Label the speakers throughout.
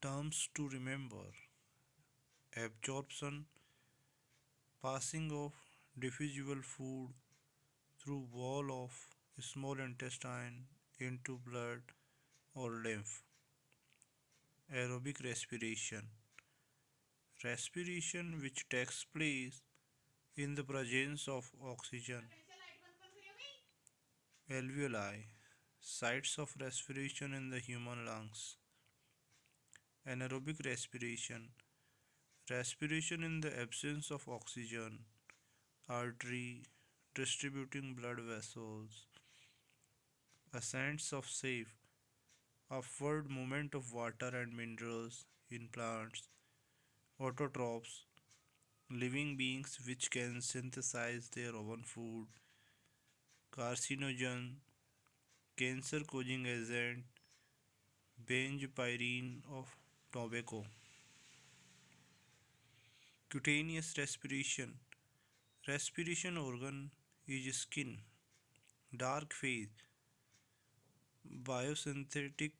Speaker 1: Terms to remember: absorption, passing of diffusible food through wall of small intestine into blood or lymph. Aerobic respiration, respiration which takes place in the presence of oxygen. Alveoli, sites of respiration in the human lungs. Anaerobic respiration, respiration in the absence of oxygen. Artery, distributing blood vessels. Ascents of safe, upward movement of water and minerals in plants. Autotrophs, living beings which can synthesize their own food. Carcinogen, cancer causing agent. Benzopyrene of tobacco. Cutaneous respiration, respiration organ is skin. Dark phase, biosynthetic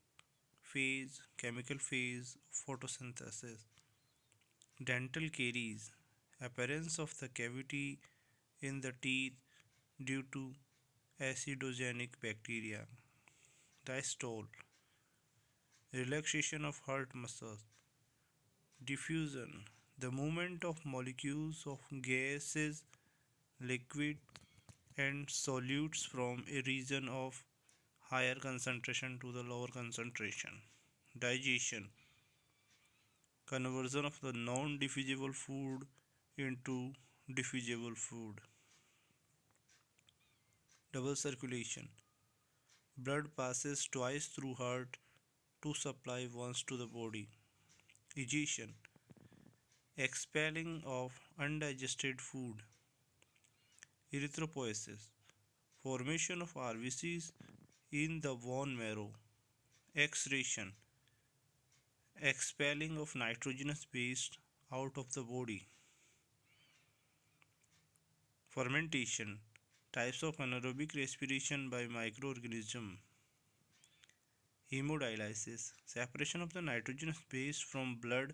Speaker 1: phase, chemical phase, photosynthesis. Dental caries, appearance of the cavity in the teeth due to acidogenic bacteria. Diastole, relaxation of heart muscles. Diffusion, the movement of molecules of gases, liquid, and solutes from a region of higher concentration to the lower concentration. Digestion, conversion of the non diffusible food into diffusible food. Double circulation, blood passes twice through heart to supply once to the body. Egestion, expelling of undigested food. Erythropoiesis, formation of RBCs in the bone marrow. Excretion, expelling of nitrogenous waste out of the body. Fermentation, types of anaerobic respiration by microorganism. Hemodialysis, separation of the nitrogenous waste from blood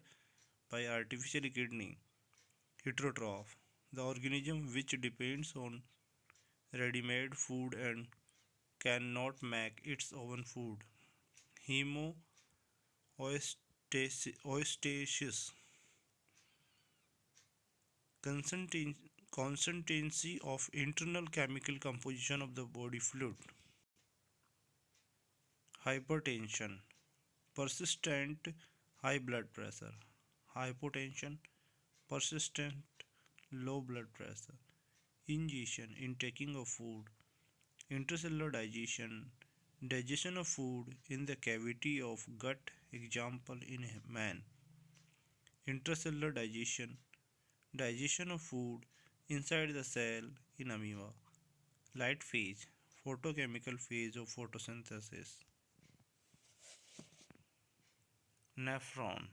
Speaker 1: by artificial kidney. Heterotroph, the organism which depends on ready-made food and cannot make its own food. Homeostasis, consistency of internal chemical composition of the body fluid. Hypertension, persistent high blood pressure. Hypotension, persistent low blood pressure. Ingestion, intaking of food. Intracellular digestion, digestion of food in the cavity of gut, example in man. Intracellular digestion, digestion of food inside the cell in amoeba. Light phase, photochemical phase of photosynthesis. Nephron,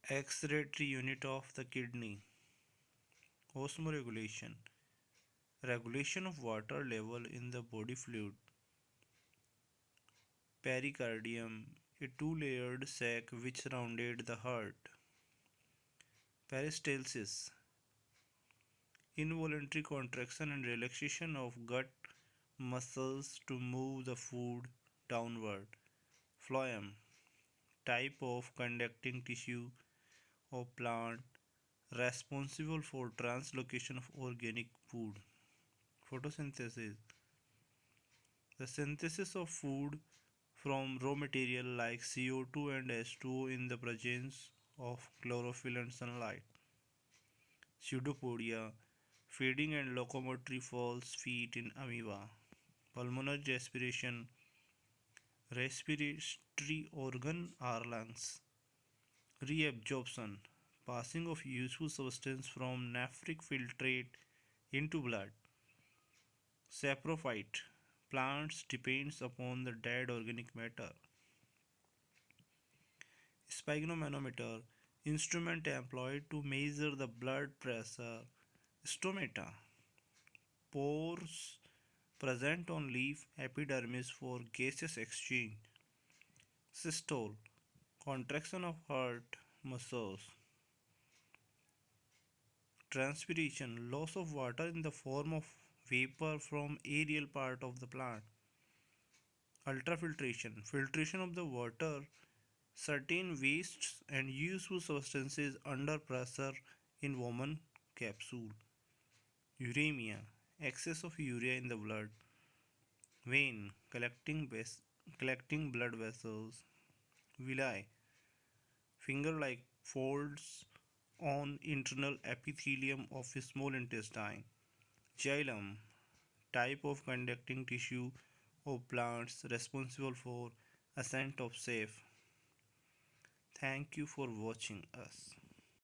Speaker 1: excretory unit of the kidney. Osmoregulation, regulation of water level in the body fluid. Pericardium, a two-layered sac which surrounded the heart. Peristalsis, involuntary contraction and relaxation of gut muscles to move the food downward. Phloem, type of conducting tissue of plant responsible for translocation of organic food. Photosynthesis, the synthesis of food from raw material like CO2 and H2O in the presence of chlorophyll and sunlight. Pseudopodia, feeding and locomotory false feet in amoeba. Pulmonary respiration, respiratory organ are lungs. Reabsorption, passing of useful substance from nephric filtrate into blood. Saprophyte, plants depends upon the dead organic matter. Sphygmomanometer, instrument employed to measure the blood pressure. Stomata, pores present on leaf epidermis for gaseous exchange. Systole, contraction of heart muscles. Transpiration, loss of water in the form of vapor from aerial part of the plant. Ultrafiltration, filtration of the water, certain wastes and useful substances under pressure in woman capsule. Uremia, excess of urea in the blood. Vein, collecting blood vessels. Villi, finger-like folds on internal epithelium of small intestine. Xylem, type of conducting tissue of plants responsible for ascent of safe. Thank you for watching us.